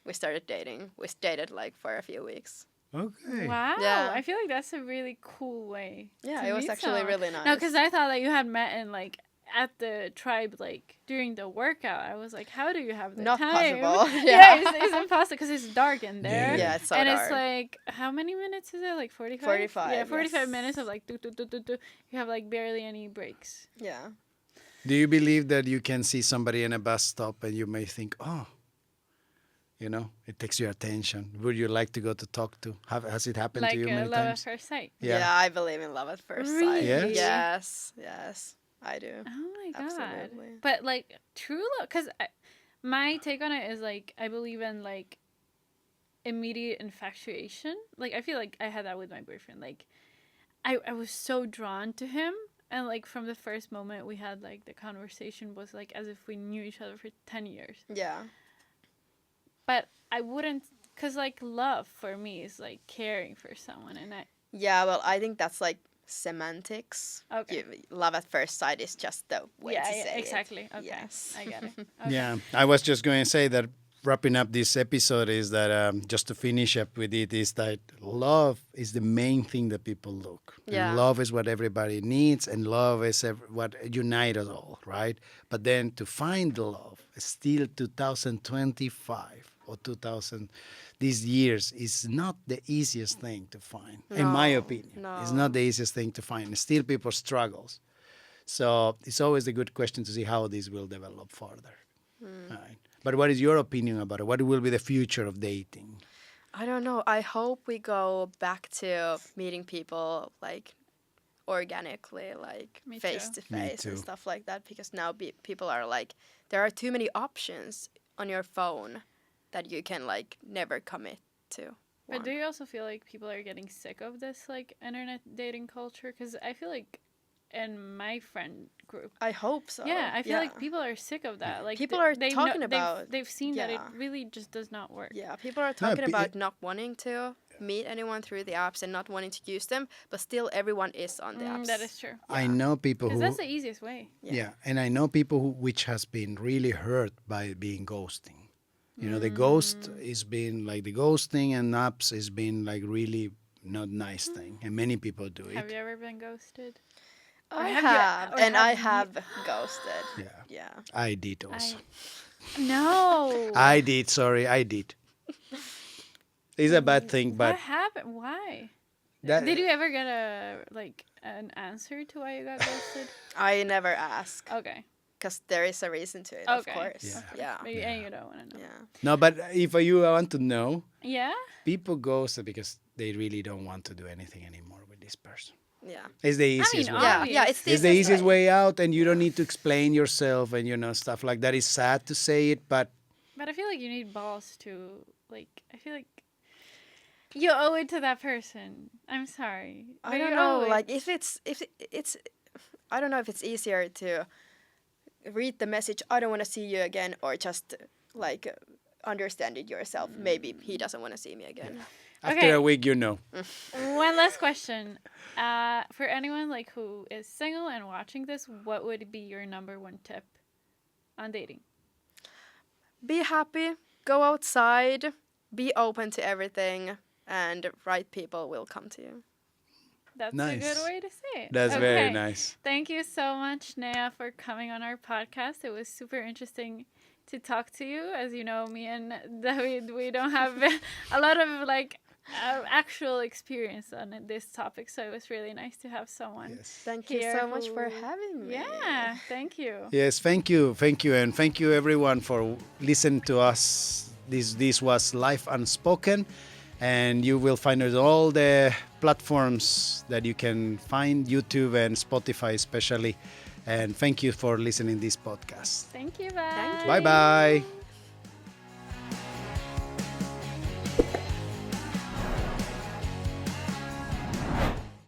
we started dating. We dated like for a few weeks. Okay. Wow. Yeah. I feel like that's a really cool way. Yeah, to it was meet actually someone. really nice. No, because I thought that you had met in like at the tribe like during the workout. I was like, how do you have the Not time? possible. Yeah, Yeah. it's impossible because it's dark in there. Yeah, it's so and dark. it's like how many minutes is it? Like 45. 45, Yeah, 45 yes. minutes of like do do do do do. You have like barely any breaks. Yeah. Do you believe that you can see somebody in a bus stop and you may think, oh, it takes your attention? Would you like to go to talk to? Has it happened Like to you many love times? at first sight. Yeah. I believe in love at first sight. Really? Yes? Yes, I do. Oh my god! Absolutely. But like true love, because my take on it is like I believe in like immediate infatuation. Like I feel like I had that with my boyfriend. Like I was so drawn to him, and like from the first moment we had like the conversation was like as if we knew each other for 10 years. Yeah. But I wouldn't, cause like love for me is like caring for someone, and Yeah, well, I think that's like semantics. Okay. Love at first sight is just the way to say it. exactly. Okay, Yes. I get it. Okay. Yeah, I was just going to say that wrapping up this episode is that just to finish up with it is that love is the main thing that people look. Yeah. And love is what everybody needs, and love is what unites us all, right? But then to find the love, still 2025 or 2000, these years is not the easiest thing to find, in my No, opinion. no. It's not the easiest thing to find. Still, people struggles. So it's always a good question to see how this will develop further. Right. But what is your opinion about it? What will be the future of dating? I don't know. I hope we go back to meeting people like organically, like Me face too. to Me face and too. stuff like that. Because now people are like, there are too many options on your phone that you can like never commit to. But one. do you also feel like people are getting sick of this like internet dating culture? Because I feel like in my friend group, I hope so. yeah, I feel like people are sick of that. Like People are they talking know, about- they've seen that it yeah. really just does not work. Yeah, people are talking pe- about not wanting to meet anyone through the apps and not wanting to use them, but still everyone is on the apps. That is true. I know people Because who, that's the easiest way. yeah, and I know people who, which has been really hurt by being ghosting. The ghost is been like the ghosting and apps is been like really not nice thing, and many people do Have it. you ever been ghosted? I have you- have, or and have I you- have ghosted. Yeah, Yeah. I did also. No. I did. Sorry, I did. It's a bad thing, What but happened? Why? that, Did you ever get an answer to why you got ghosted? I never ask Okay. because there is a reason to it, of Okay. course. Yeah. Yeah. Maybe, and you don't want to know. Yeah. no, but if you want to know, Yeah. people ghost because they really don't want to do anything anymore with this person. Yeah. It's the easiest way. Yeah. Obvious. Yeah. It's It's the easiest way out, and you don't need to explain yourself and stuff like that. It's sad to say it, but But I feel like you need balls to like. I feel like you owe it to that person. I'm sorry. I but don't you know. owe it. Like if it's, I don't know if it's easier to read the message. I don't want to see you again, or just like understand it yourself. Maybe he doesn't want to see me again. after Okay. a week, One last question. For anyone like who is single and watching this, what would be your number one tip on dating? Be happy. Go outside. Be open to everything, and right people will come to you. That's a Nice. good way to say it. That's very Okay. nice. Thank you so much, Nea, for coming on our podcast. It was super interesting to talk to you. As you know, me and David, we don't have a lot of like actual experience on this topic, so it was really nice to have someone. Yes. Thank you Here so much for who- having me. Yeah, thank you. Yes, thank you, and thank you everyone for listening to us. This was Life Unspoken, and you will find it on all the platforms that you can find, YouTube and Spotify especially. And thank you for listening this podcast. Thank you. Bye. Thank you. Bye bye.